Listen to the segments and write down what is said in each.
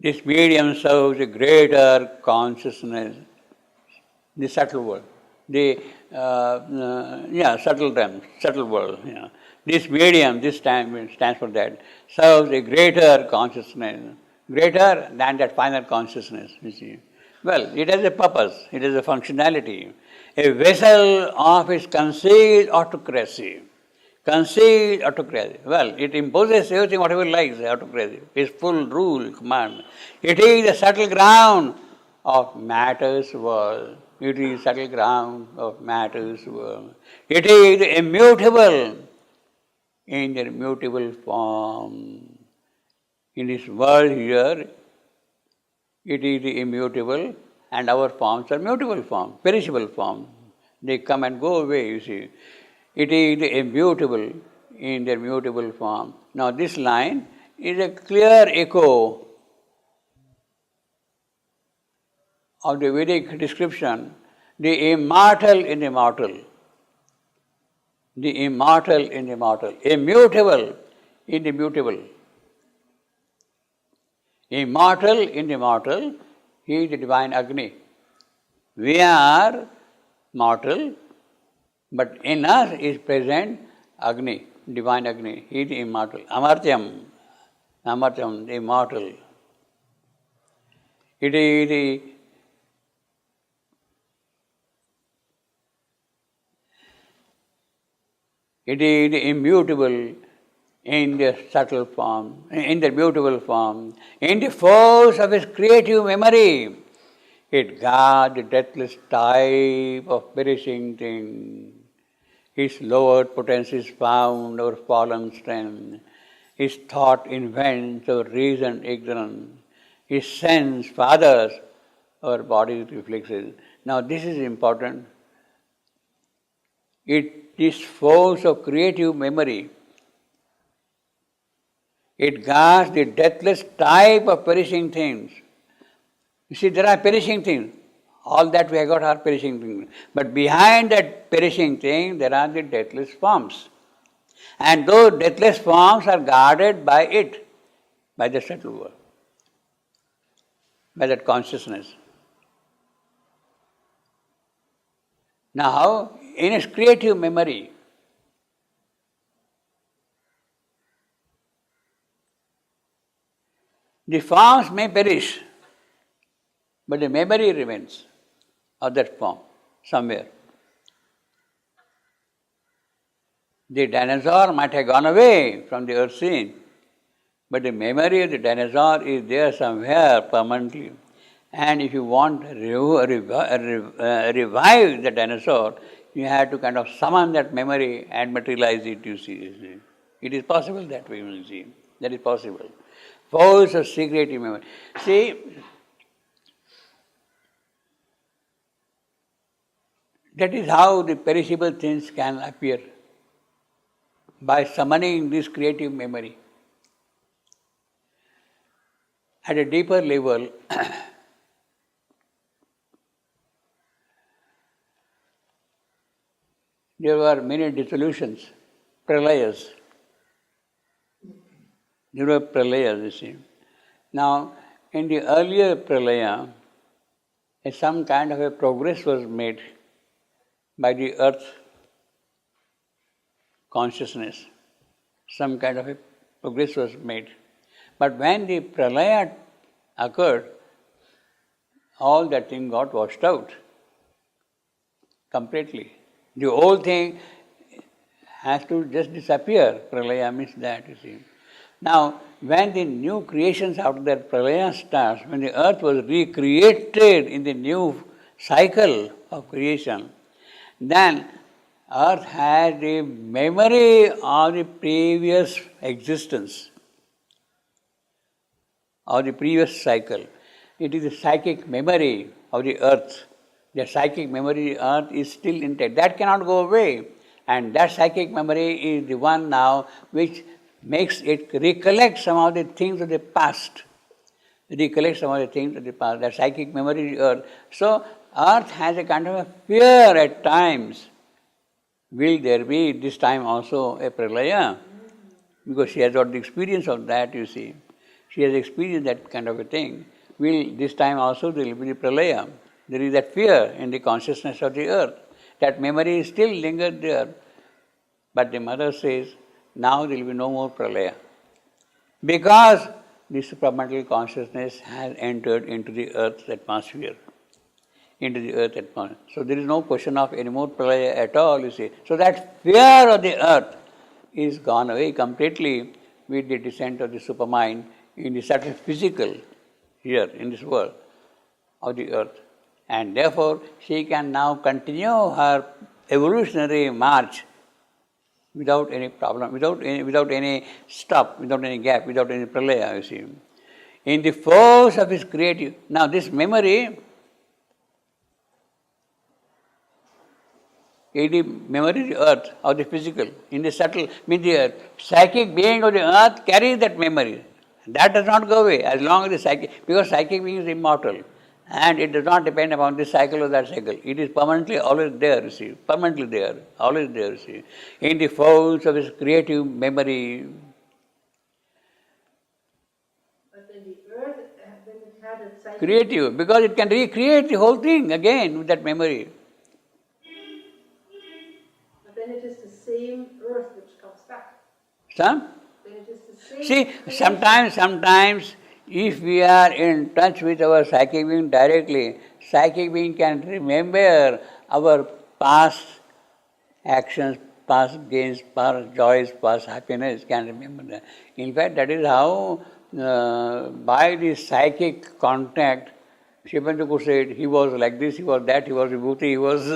This medium serves a greater consciousness, the subtle world, the subtle term, subtle world. This medium, this time stands for that, serves a greater consciousness, greater than that final consciousness. You see, well, it has a purpose, it has a functionality, a vessel of its concealed autocracy. Concealed autocracy. Well, it imposes everything whatever likes, autocracy. Its full rule, command. It is the subtle ground of matter's world. It is subtle ground of matter's world. It is immutable in their mutable form. In this world here, it is immutable and our forms are mutable form, perishable form. They come and go away, you see. It is immutable in their mutable form. Now this line is a clear echo of the Vedic description, the immortal in the mortal. The immortal in the mortal. Immutable in the mutable. Immortal in the mortal, he is the divine Agni. We are mortal, but in us is present Agni, divine Agni. He is the immortal. Amartyam, Amartyam, the immortal. It is the immutable in the subtle form, in the mutable form, in the force of its creative memory. It guards the deathless type of perishing thing. Its lowered potency is found our fallen strength. Its thought invents our reason ignorance. Its sense fathers our body's reflexes. Now this is important. This force of creative memory, it guards the deathless type of perishing things. You see, there are perishing things. All that we have got are perishing things. But behind that perishing thing, there are the deathless forms. And those deathless forms are guarded by it, by the subtle world, by that consciousness. Now, in its creative memory, the forms may perish, but the memory remains of that form somewhere. The dinosaur might have gone away from the earth scene, but the memory of the dinosaur is there somewhere permanently. And if you want to revive the dinosaur, you have to kind of summon that memory and materialize it, you see. It is possible that way, you see. That is possible. Force of secretive memory. See, that is how the perishable things can appear, by summoning this creative memory. At a deeper level, there were many dissolutions, pralayas. There were pralayas, you see. Now, in the earlier pralaya, some kind of a progress was made by the earth consciousness. Some kind of a progress was made. But when the pralaya occurred, all that thing got washed out completely. The whole thing has to just disappear. Pralaya means that, you see. Now, when the new creations after that pralaya starts, when the earth was recreated in the new cycle of creation, then earth has the memory of the previous existence, of the previous cycle. It is the psychic memory of the earth. The psychic memory of the earth is still intact. That cannot go away. And that psychic memory is the one now which makes it recollect some of the things of the past. Recollect some of the things of the past. That psychic memory of the earth. So, earth has a kind of a fear at times. Will there be this time also a pralaya? Because she has got the experience of that, you see. She has experienced that kind of a thing. This time also there will be the pralaya. There is that fear in the consciousness of the earth. That memory still lingers there. But the mother says, now there will be no more pralaya. Because the supramental consciousness has entered into the earth's atmosphere. Into the earth atmosphere. So there is no question of any more pralaya at all, you see. So that fear of the earth is gone away completely with the descent of the supermind in the subtle physical here in this world of the earth. And therefore, she can now continue her evolutionary march without any problem, without any stop, without any gap, without any pralaya, you see. In the force of his creative. Now this memory, the memory of the earth, of the physical, in the subtle, means the psychic being of the earth carries that memory. That does not go away as long as the psychic, because psychic being is immortal. And it does not depend upon this cycle or that cycle. It is permanently always there, you see. Permanently there, always there, you see. In the folds of his creative memory. But then the earth, when it had its psychic... Creative, because it can recreate the whole thing again with that memory. But then it is the same earth which comes back. Some? Then it is the same... See, sometimes if we are in touch with our psychic being directly, psychic being can remember our past actions, past gains, past joys, past happiness, can remember that. In fact, that is how by the psychic contact, Shivananda could say he was like this, he was that, he was Vibhuti, he was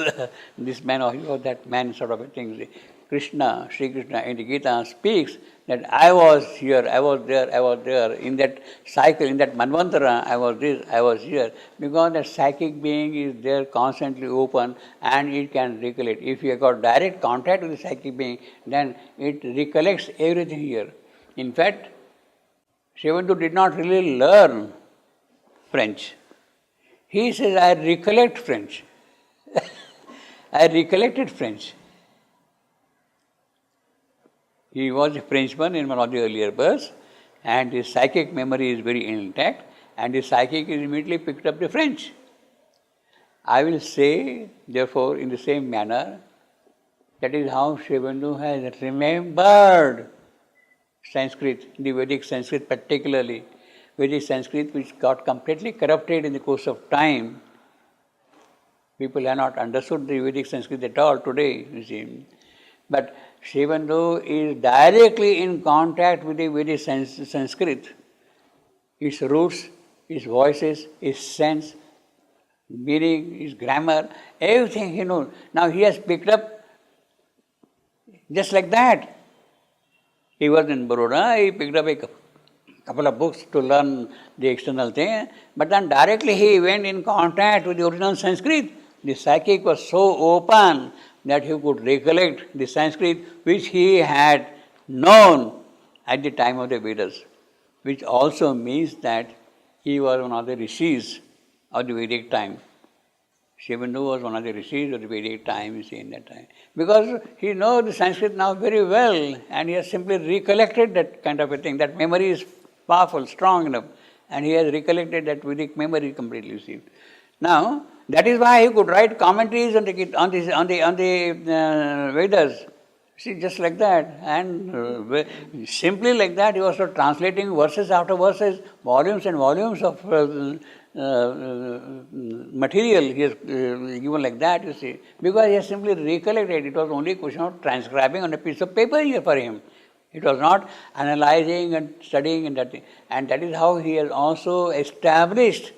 this man or he was that man, sort of a thing. Krishna, Sri Krishna in the Gita speaks that I was here, I was there, in that cycle, in that Manvantara, I was this, I was here. Because that psychic being is there constantly open and it can recollect. If you have got direct contact with the psychic being, then it recollects everything here. In fact, Shivananda did not really learn French. He says, I recollect French. I recollected French. He was a Frenchman in one of the earlier births, and his psychic memory is very intact, and his psychic immediately picked up the French. I will say, therefore, in the same manner, that is how Shivananda has remembered Sanskrit, the Vedic Sanskrit particularly. Vedic Sanskrit which got completely corrupted in the course of time. People have not understood the Vedic Sanskrit at all today, you see. But Shivananda is directly in contact with the Vedic Sanskrit. Its roots, its voices, its sense, meaning, its grammar, everything he knows. Now he has picked up just like that. He was in Baroda, he picked up a couple of books to learn the external thing, but then directly he went in contact with the original Sanskrit. The psychic was so open that he could recollect the Sanskrit which he had known at the time of the Vedas, which also means that he was one of the rishis of the Vedic time. Shivananda was one of the rishis of the Vedic time, you see, in that time. Because he knows the Sanskrit now very well, and he has simply recollected that kind of a thing. That memory is powerful, strong enough, and he has recollected that Vedic memory completely, you see. Now, that is why he could write commentaries on the Vedas. See, just like that. And simply like that, he was translating verses after verses, volumes and volumes of material he has given like that, you see. Because he has simply recollected. It was only a question of transcribing on a piece of paper here for him. It was not analyzing and studying and that thing. And that is how he has also established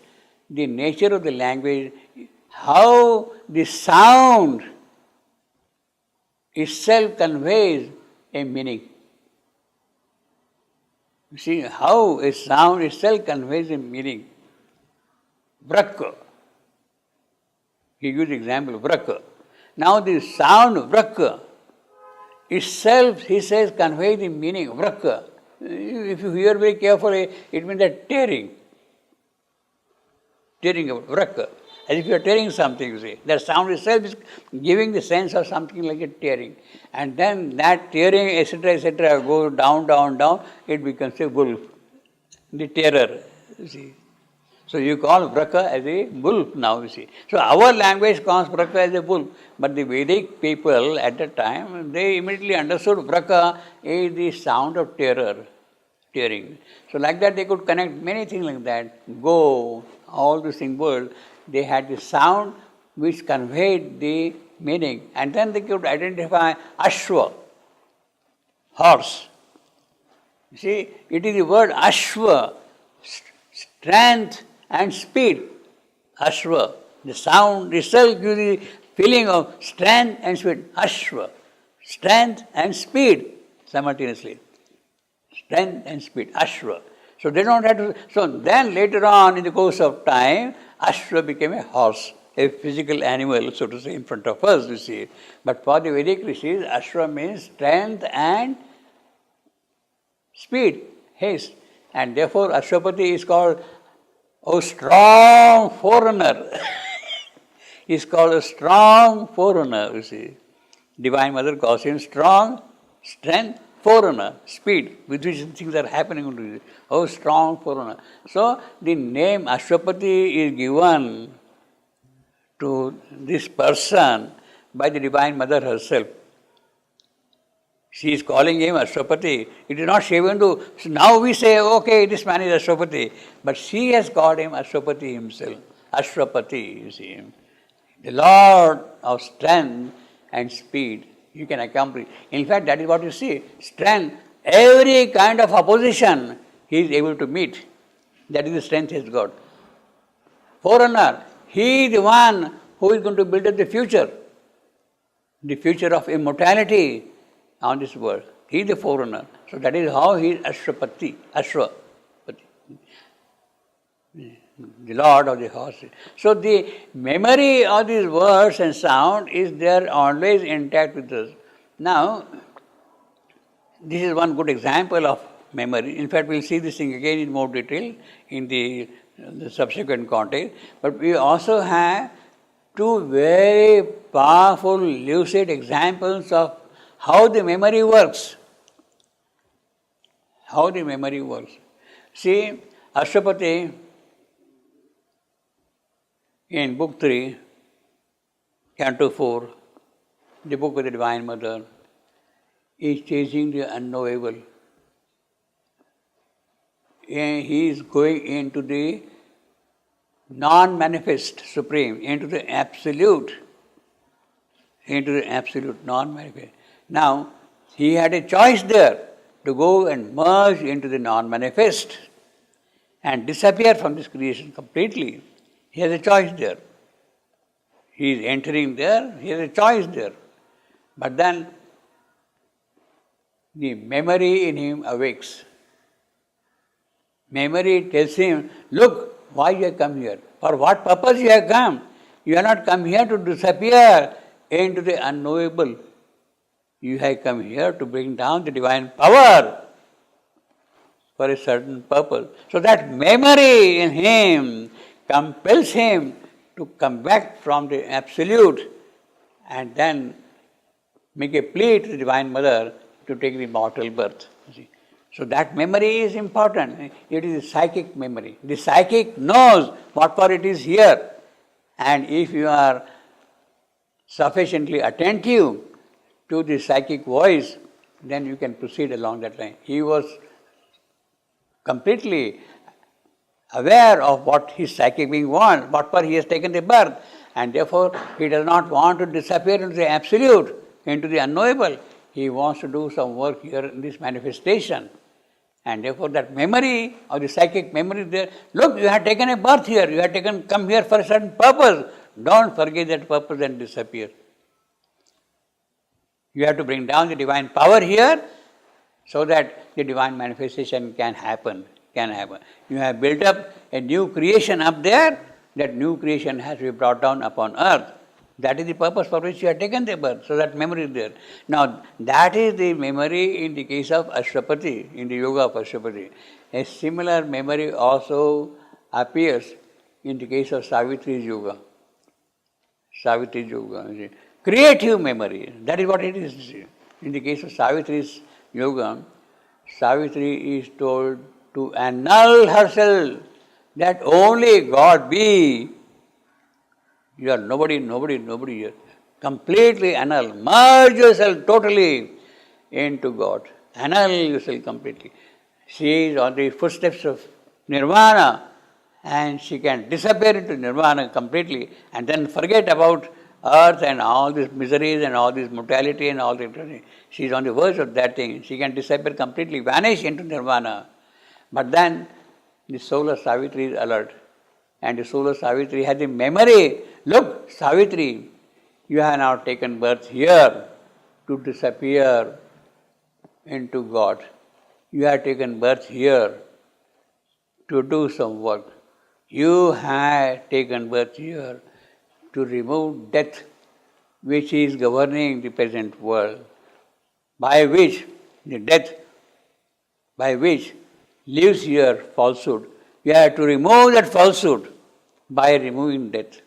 the nature of the language, how the sound itself conveys a meaning. You see, how a sound itself conveys a meaning. Vrak. He used the example of vrak. Now the sound vrak itself, he says, conveys the meaning vrak. If you hear very carefully, it means that tearing. Tearing of vrak. As if you are tearing something, you see. That sound itself is giving the sense of something like a tearing. And then that tearing, etc., goes down, it becomes a wolf. the terror, you see. So you call Vraka as a bull now, you see. So our language calls Vraka as a bull. But the Vedic people at that time, they immediately understood Vraka is the sound of terror, tearing. So like that they could connect many things like that. Go, all these symbols, they had the sound which conveyed the meaning. And then they could identify Ashwa, horse. You see, it is the word Ashwa, strength and speed. Ashwa. The sound itself gives the feeling of strength and speed. Ashwa. Strength and speed simultaneously. Strength and speed. Ashwa. So they don't have to. So then later on in the course of time, Ashwa became a horse, a physical animal, so to say, in front of us, you see. But for the Vedic rishis, Ashwa means strength and speed, haste. And therefore Ashwapati is called a strong forerunner. He is called a strong forerunner, you see. Divine Mother calls him strong, strength, forerunner, speed, with which things are happening to you. Oh, strong forerunner. So the name Ashwapati is given to this person by the Divine Mother herself. She is calling him Ashwapati. It is not she even to. So now we say, okay, this man is Ashwapati. But she has called him Ashwapati himself. Ashwapati, you see. The Lord of strength and speed. You can accomplish. In fact, that is what you see. Strength, every kind of opposition he is able to meet. That is the strength he has got. Forerunner, he is the one who is going to build up the future of immortality on this world. He is the forerunner. So that is how he is Ashwapati. The Lord of the horses. So the memory of these words and sound is there always intact with us. Now, this is one good example of memory. In fact, we will see this thing again in more detail in the subsequent context. But we also have two very powerful, lucid examples of how the memory works. How the memory works. See, Ashwapati in Book 3, Canto 4, the book of the Divine Mother, is chasing the unknowable. And he is going into the non-manifest supreme, into the absolute non-manifest. Now, he had a choice there to go and merge into the non-manifest and disappear from this creation completely. He has a choice there. He is entering there, he has a choice there. But then the memory in him awakes. Memory tells him, look, why you have come here? For what purpose you have come? You have not come here to disappear into the unknowable. You have come here to bring down the divine power for a certain purpose. So that memory in him compels him to come back from the absolute and then make a plea to the Divine Mother to take the mortal birth. So that memory is important. It is a psychic memory. The psychic knows what for it is here. And if you are sufficiently attentive to the psychic voice, then you can proceed along that line. He was completely aware of what his psychic being wants, what for he has taken the birth, and therefore he does not want to disappear into the absolute, into the unknowable. He wants to do some work here in this manifestation. And therefore that memory or the psychic memory there, look, you have taken a birth here, you have come here for a certain purpose. Don't forget that purpose and disappear. You have to bring down the divine power here so that the divine manifestation can happen. You have built up a new creation up there, that new creation has to be brought down upon earth. That is the purpose for which you have taken the birth, so that memory is there. Now, that is the memory in the case of Ashwapati, in the yoga of Ashwapati. A similar memory also appears in the case of Savitri's yoga. Savitri's yoga. Creative memory, that is what it is. In the case of Savitri's yoga, Savitri is told to annul herself, that only God be. You are nobody, nobody, nobody. Completely annul. Merge yourself totally into God. Annul yourself completely. She is on the footsteps of Nirvana, and she can disappear into Nirvana completely and then forget about earth and all these miseries and all this mortality and all that. She is on the verge of that thing. She can disappear completely, vanish into Nirvana. But then the soul of Savitri is alert. And the soul of Savitri has the memory. Look, Savitri, you have now taken birth here to disappear into God. You have taken birth here to do some work. You have taken birth here to remove death, which is governing the present world, by which the death, by which lives here falsehood. You have to remove that falsehood by removing death.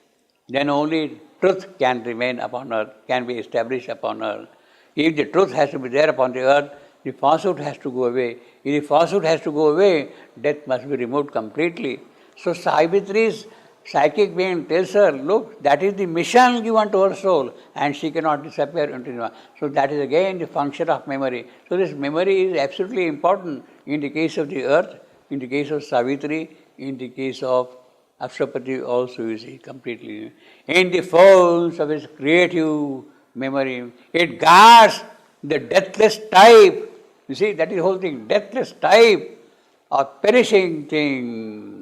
Then only truth can remain upon earth, can be established upon earth. If the truth has to be there upon the earth, the falsehood has to go away. If the falsehood has to go away, death must be removed completely. So Savitri's psychic being tells her, look, that is the mission given to her soul, and she cannot disappear into Nirvana. So that is again the function of memory. So this memory is absolutely important in the case of the earth, in the case of Savitri, in the case of Apsapati also, you see, completely. In the folds of his creative memory, it guards the deathless type. You see, that is the whole thing, deathless type of perishing thing.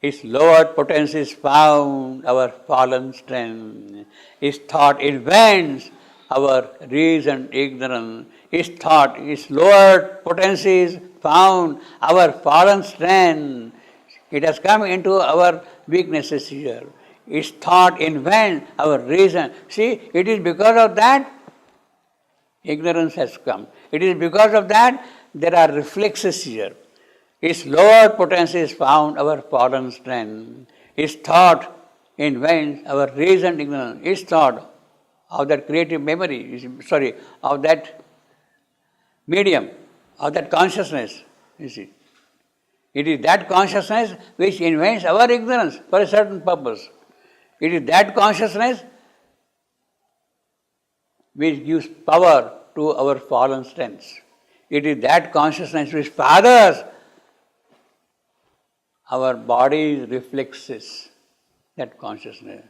Its lowered potency is found, our fallen strength. Its thought invents our reason ignorance. Its thought, its lowered potency is found, our fallen strength. It has come into our weaknesses here. Its thought invents our reason. See, it is because of that ignorance has come. It is because of that there are reflexes here. Its lower potency is found, our fallen strength. Its thought invents our reason ignorance. Its thought of that creative memory, of that medium, of that consciousness, you see. It is that consciousness which invents our ignorance for a certain purpose. It is that consciousness which gives power to our fallen strengths. It is that consciousness which fathers our body's reflexes, that consciousness.